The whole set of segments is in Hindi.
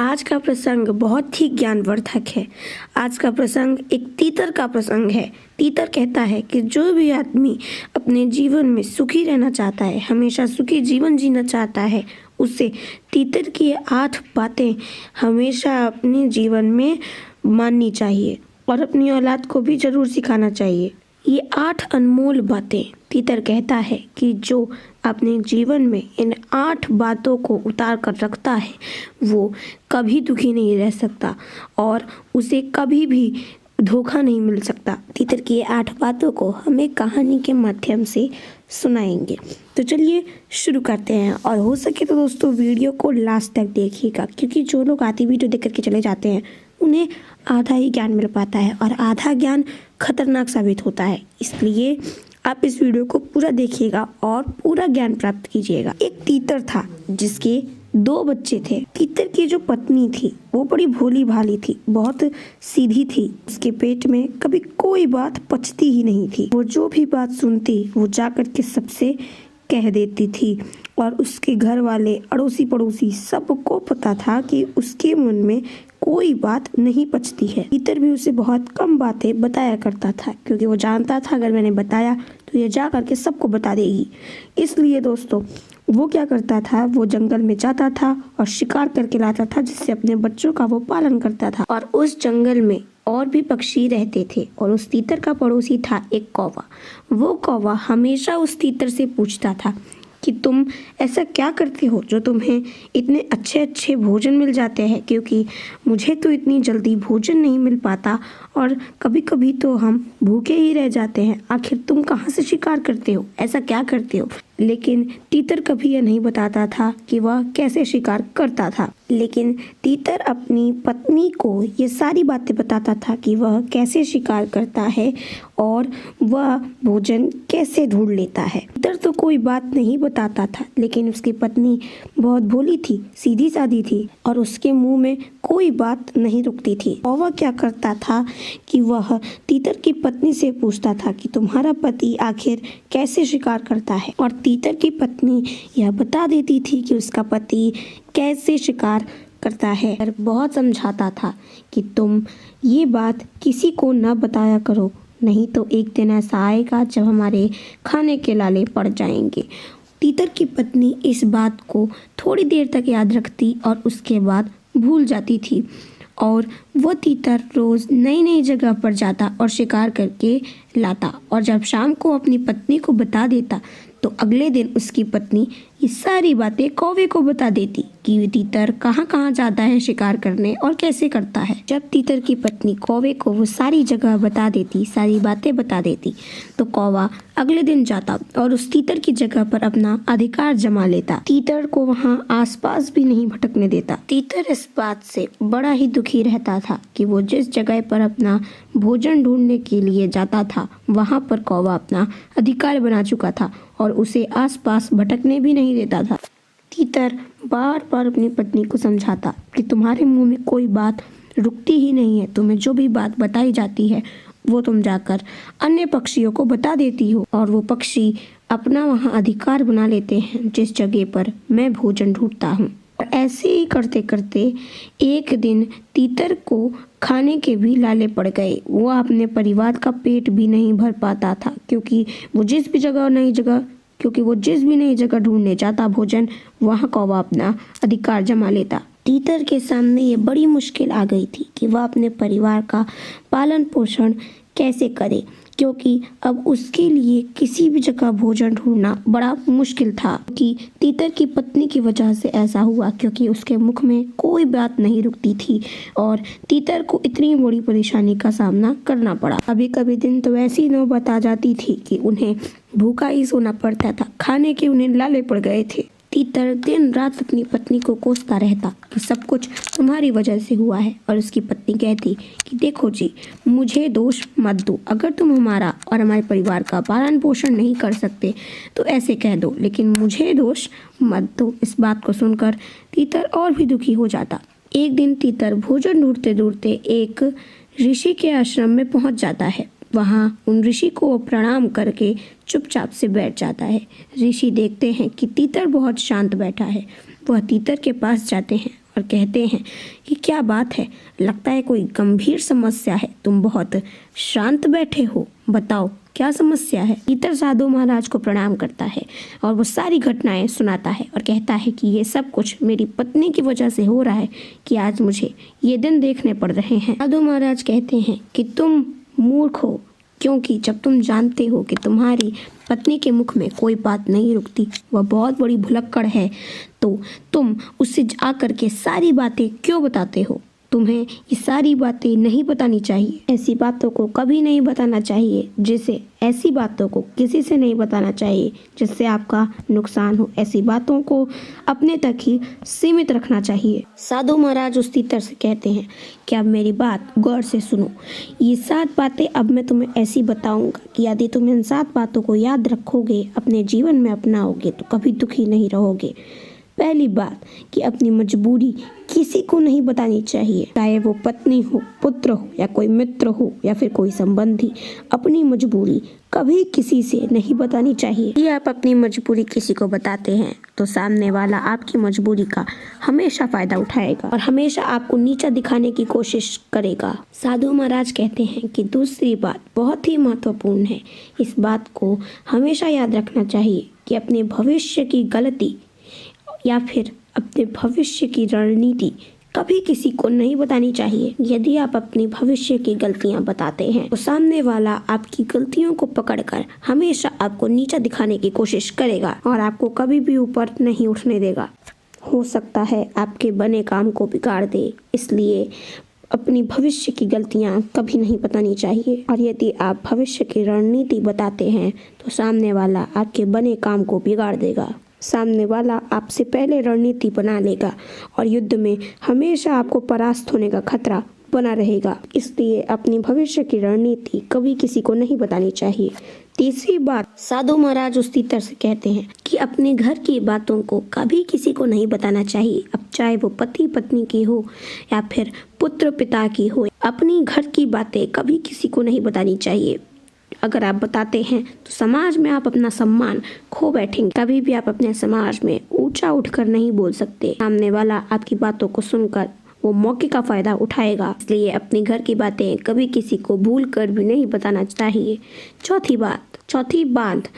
आज का प्रसंग बहुत ही ज्ञानवर्धक है। आज का प्रसंग एक तीतर का प्रसंग है। तीतर कहता है कि जो भी आदमी अपने जीवन में सुखी रहना चाहता है, हमेशा सुखी जीवन जीना चाहता है, उसे तीतर की 8 बातें हमेशा अपने जीवन में माननी चाहिए और अपनी औलाद को भी ज़रूर सिखाना चाहिए। ये 8 अनमोल बातें तीतर कहता है कि जो अपने जीवन में इन 8 बातों को उतार कर रखता है वो कभी दुखी नहीं रह सकता और उसे कभी भी धोखा नहीं मिल सकता। तीतर की ये 8 बातों को हम एक कहानी के माध्यम से सुनाएंगे। तो चलिए शुरू करते हैं और हो सके तो दोस्तों वीडियो को लास्ट तक देखिएगा, क्योंकि जो लोग आधी वीडियो देख करके चले जाते हैं उन्हें आधा ही ज्ञान मिल पाता है और आधा ज्ञान खतरनाक साबित होता है। इसलिए आप इस वीडियो को पूरा देखिएगा और पूरा ज्ञान प्राप्त कीजिएगा। एक तीतर था जिसके 2 बच्चे थे। तीतर की जो पत्नी थी वो बड़ी भोली भाली थी, बहुत सीधी थी। उसके पेट में कभी कोई बात पचती ही नहीं थी। वो जो भी बात सुनती वो जाकर के सबसे कह देती थी और उसके घर वाले, अड़ोसी पड़ोसी सबको पता था कि उसके मन में कोई बात नहीं पचती है। तीतर भी उसे बहुत कम बातें बताया करता था, क्योंकि वो जानता था अगर मैंने बताया तो ये जा करके सबको बता देगी। इसलिए दोस्तों वो क्या करता था, वो जंगल में जाता था और शिकार करके लाता था, जिससे अपने बच्चों का वो पालन करता था। और उस जंगल में और भी पक्षी रहते थे और उस तीतर का पड़ोसी था एक कौवा। वो कौवा हमेशा उस तीतर से पूछता था कि तुम ऐसा क्या करते हो जो तुम्हें इतने अच्छे अच्छे भोजन मिल जाते हैं, क्योंकि मुझे तो इतनी जल्दी भोजन नहीं मिल पाता और कभी कभी तो हम भूखे ही रह जाते हैं। आखिर तुम कहाँ से शिकार करते हो, ऐसा क्या करते हो? लेकिन तीतर कभी यह नहीं बताता था कि वह कैसे शिकार करता था। लेकिन तीतर अपनी पत्नी को ये सारी बातें बताता था कि वह कैसे शिकार करता है और वह भोजन कैसे ढूंढ लेता है। तीतर तो कोई बात नहीं बताता था, लेकिन उसकी पत्नी बहुत भोली थी, सीधी सादी थी और उसके मुंह में कोई बात नहीं रुकती थी। और वह क्या करता था कि वह तीतर की पत्नी से पूछता था कि तुम्हारा पति आखिर कैसे शिकार करता है, और तीतर की पत्नी यह बता देती थी कि उसका पति कैसे शिकार करता है। और बहुत समझाता था कि तुम ये बात किसी को न बताया करो, नहीं तो एक दिन ऐसा आएगा जब हमारे खाने के लाले पड़ जाएंगे। तीतर की पत्नी इस बात को थोड़ी देर तक याद रखती और उसके बाद भूल जाती थी। और वो तीतर रोज़ नई नई जगह पर जाता और शिकार करके लाता, और जब शाम को अपनी पत्नी को बता देता तो अगले दिन उसकी पत्नी ये सारी बातें कौवे को बता देती कि तीतर कहाँ कहाँ जाता है शिकार करने और कैसे करता है। जब तीतर की पत्नी कौवे को वो सारी जगह बता देती, सारी बातें बता देती, तो कौवा अगले दिन जाता और उस तीतर की जगह पर अपना अधिकार जमा लेता। तीतर को वहाँ आसपास भी नहीं भटकने देता। तीतर इस बात से बड़ा ही दुखी रहता था कि वो जिस जगह पर अपना भोजन ढूंढने के लिए जाता था वहाँ पर कौवा अपना अधिकार बना चुका था और उसे आसपास भटकने भी नहीं देता था। तीतर बार बार अपनी पत्नी को समझाता कि तुम्हारे मुंह में कोई बात रुकती ही नहीं है, तुम्हें जो भी बात बताई जाती है वो तुम जाकर अन्य पक्षियों को बता देती हो और वो पक्षी अपना वहाँ अधिकार बना लेते हैं जिस जगह पर मैं भोजन ढूंढता हूँ। और ऐसे ही करते करते एक दिन तीतर को खाने के भी लाले पड़ गए। वो अपने परिवार का पेट भी नहीं भर पाता था, क्योंकि वो जिस भी नई जगह ढूंढने जाता भोजन, वहाँ कौवा अपना अधिकार जमा लेता। तीतर के सामने ये बड़ी मुश्किल आ गई थी कि वह अपने परिवार का पालन पोषण कैसे करे, क्योंकि अब उसके लिए किसी भी जगह भोजन ढूंढना बड़ा मुश्किल था। कि तीतर की पत्नी की वजह से ऐसा हुआ, क्योंकि उसके मुख में कोई बात नहीं रुकती थी और तीतर को इतनी बड़ी परेशानी का सामना करना पड़ा। कभी कभी दिन तो ऐसी नौबत आ जाती थी कि उन्हें भूखा ही सोना पड़ता था, खाने के उन्हें लाले पड़ गए थे। तीतर दिन रात अपनी पत्नी को कोसता रहता कि सब कुछ तुम्हारी वजह से हुआ है, और उसकी पत्नी कहती कि देखो जी, मुझे दोष मत दो, अगर तुम हमारा और हमारे परिवार का पालन पोषण नहीं कर सकते तो ऐसे कह दो, लेकिन मुझे दोष मत दो। इस बात को सुनकर तीतर और भी दुखी हो जाता। एक दिन तीतर भोजन ढूंढते ढूंढते एक ऋषि के आश्रम में पहुंच जाता है। वहाँ उन ऋषि को प्रणाम करके चुपचाप से बैठ जाता है। ऋषि देखते हैं कि तीतर बहुत शांत बैठा है। वह तीतर के पास जाते हैं और कहते हैं कि क्या बात है, लगता है कोई गंभीर समस्या है, तुम बहुत शांत बैठे हो, बताओ क्या समस्या है। तीतर साधु महाराज को प्रणाम करता है और वो सारी घटनाएं सुनाता है और कहता है कि ये सब कुछ मेरी पत्नी की वजह से हो रहा है कि आज मुझे ये दिन देखने पड़ रहे हैं। साधु महाराज कहते हैं कि तुम मूर्ख हो, क्योंकि जब तुम जानते हो कि तुम्हारी पत्नी के मुख में कोई बात नहीं रुकती, वह बहुत बड़ी भुलक्कड़ है, तो तुम उससे आकर के सारी बातें क्यों बताते हो। तुम्हें ये सारी बातें नहीं बतानी चाहिए, ऐसी बातों को कभी नहीं बताना चाहिए, ऐसी बातों को किसी से नहीं बताना चाहिए जिससे आपका नुकसान हो। ऐसी बातों को अपने तक ही सीमित रखना चाहिए। साधु महाराज उस तीतर से कहते हैं कि अब मेरी बात गौर से सुनो। ये 7 बातें अब मैं तुम्हें ऐसी बताऊंगा कि यदि तुम इन 7 बातों को याद रखोगे, अपने जीवन में अपनाओगे, तो कभी दुखी नहीं रहोगे। पहली बात कि अपनी मजबूरी किसी को नहीं बतानी चाहिए, चाहे वो पत्नी हो, पुत्र हो, या कोई मित्र हो, या फिर कोई संबंधी। अपनी मजबूरी कभी किसी से नहीं बतानी चाहिए। यदि आप अपनी मजबूरी किसी को बताते हैं तो सामने वाला आपकी मजबूरी का हमेशा फायदा उठाएगा और हमेशा आपको नीचा दिखाने की कोशिश करेगा। साधु महाराज कहते हैं कि दूसरी बात बहुत ही महत्वपूर्ण है, इस बात को हमेशा याद रखना चाहिए कि अपने भविष्य की गलती या फिर अपने भविष्य की रणनीति कभी किसी को नहीं बतानी चाहिए। यदि आप अपनी भविष्य की गलतियां बताते हैं तो सामने वाला आपकी गलतियों को पकड़कर हमेशा आपको नीचा दिखाने की कोशिश करेगा और आपको कभी भी ऊपर नहीं उठने देगा। हो सकता है आपके बने काम को बिगाड़ दे, इसलिए अपनी भविष्य की गलतियां कभी नहीं बतानी चाहिए। और यदि आप भविष्य की रणनीति बताते हैं तो सामने वाला आपके बने काम को बिगाड़ देगा। सामने वाला आपसे पहले रणनीति बना लेगा और युद्ध में हमेशा आपको परास्त होने का खतरा बना रहेगा। इसलिए अपनी भविष्य की रणनीति कभी किसी को नहीं बतानी चाहिए। तीसरी बात, साधु महाराज उस तीतर से कहते हैं कि अपने घर की बातों को कभी किसी को नहीं बताना चाहिए। अब चाहे वो पति पत्नी की हो या फिर पुत्र पिता की हो, अपनी घर की बातें कभी किसी को नहीं बतानी चाहिए। अगर आप बताते हैं तो समाज में आप अपना सम्मान खो बैठेंगे। कभी भी आप अपने समाज में ऊंचा उठकर नहीं बोल सकते। सामने वाला आपकी बातों को सुनकर वो मौके का फायदा उठाएगा, इसलिए अपने घर की बातें कभी किसी को भूल कर भी नहीं बताना चाहिए। चौथी बात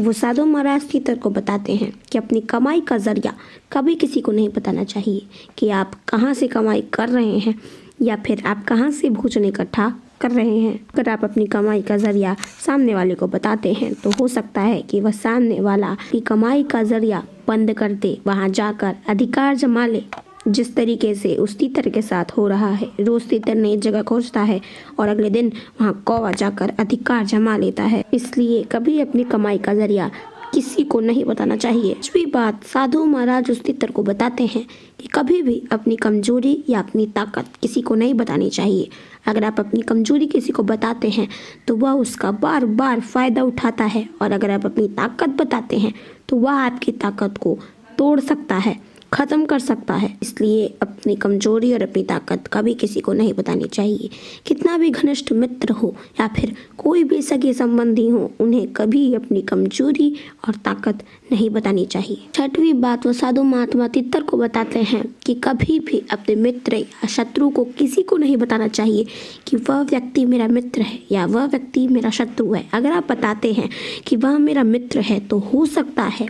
वो साधु महाराज तीतर को बताते हैं कि अपनी कमाई का जरिया कभी किसी को नहीं बताना चाहिए कि आप कहाँ से कमाई कर रहे हैं या फिर आप कहाँ से भोजन इकट्ठा कर रहे हैं। अगर आप अपनी कमाई का जरिया सामने वाले को बताते हैं तो हो सकता है कि वह सामने वाला की कमाई का जरिया बंद कर दे, वहां जाकर अधिकार जमा ले। जिस तरीके से उस तीतर के साथ हो रहा है, रोज तीतर नई जगह खोजता है और अगले दिन वहां कौवा जाकर अधिकार जमा लेता है। इसलिए कभी अपनी कमाई का जरिया किसी को नहीं बताना चाहिए। पांचवी बात, साधु महाराज उस तीतर को बताते हैं कि कभी भी अपनी कमजोरी या अपनी ताकत किसी को नहीं बतानी चाहिए। अगर आप अपनी कमजोरी किसी को बताते हैं तो वह उसका बार बार फायदा उठाता है, और अगर आप अपनी ताकत बताते हैं तो वह आपकी ताकत को तोड़ सकता है, खत्म कर सकता है। इसलिए अपनी कमजोरी और अपनी ताकत कभी किसी को नहीं बतानी चाहिए। कितना भी घनिष्ठ मित्र हो या फिर कोई भी सगे संबंधी हो, उन्हें कभी अपनी कमजोरी और ताकत नहीं बतानी चाहिए। छठवीं बात, वो साधु महात्मा तीतर को बताते हैं कि कभी भी अपने मित्र या शत्रु को किसी को नहीं बताना चाहिए कि वह व्यक्ति मेरा मित्र है या वह व्यक्ति मेरा शत्रु है। अगर आप बताते हैं कि वह मेरा मित्र है तो हो सकता है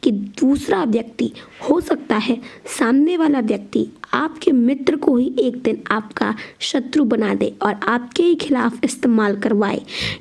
कि दूसरा व्यक्ति, हो सकता है सामने वाला व्यक्ति आपके मित्र को ही एक दिन आपका शत्रु बना दे और आपके ही खिलाफ इस्तेमाल करवाए।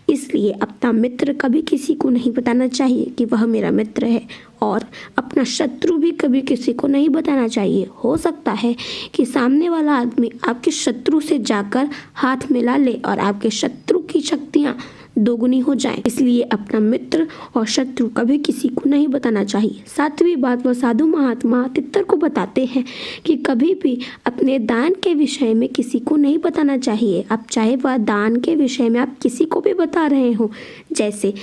इसलिए अपना मित्र कभी किसी को नहीं बताना चाहिए कि वह मेरा मित्र है, और अपना शत्रु भी कभी किसी को नहीं बताना चाहिए। हो सकता है कि सामने वाला आदमी आपके शत्रु से जाकर हाथ मिला ले और आपके शत्रु की शक्तियां दोगुनी हो जाए। इसलिए अपना मित्र और शत्रु कभी किसी को नहीं बताना चाहिए। सातवीं बात, वह साधु महात्मा तीतर को बताते हैं कि कभी भी अपने दान के विषय में किसी को नहीं बताना चाहिए। अब चाहे वह दान के विषय में आप किसी को भी बता रहे हो, जैसे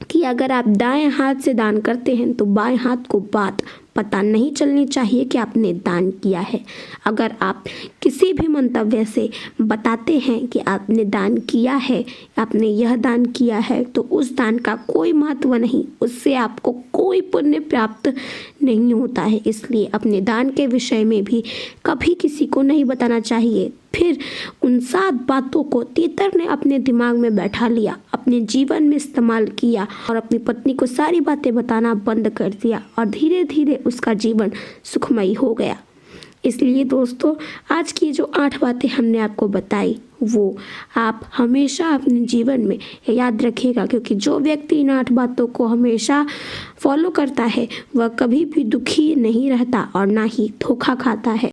कि अगर आप दाएं हाथ से दान करते हैं तो बाएं हाथ को बात पता नहीं चलनी चाहिए कि आपने दान किया है। अगर आप किसी भी मंतव्य से बताते हैं कि आपने दान किया है, आपने यह दान किया है, तो उस दान का कोई महत्व नहीं, उससे आपको कोई पुण्य प्राप्त नहीं होता है। इसलिए अपने दान के विषय में भी कभी किसी को नहीं बताना चाहिए। फिर उन 7 बातों को तीतर ने अपने दिमाग में बैठा लिया, अपने जीवन में इस्तेमाल किया और अपनी पत्नी को सारी बातें बताना बंद कर दिया और धीरे धीरे उसका जीवन सुखमयी हो गया। इसलिए दोस्तों, आज की जो 8 बातें हमने आपको बताई वो आप हमेशा अपने जीवन में याद रखिएगा, क्योंकि जो व्यक्ति इन 8 बातों को हमेशा फॉलो करता है वह कभी भी दुखी नहीं रहता और ना ही धोखा खाता है।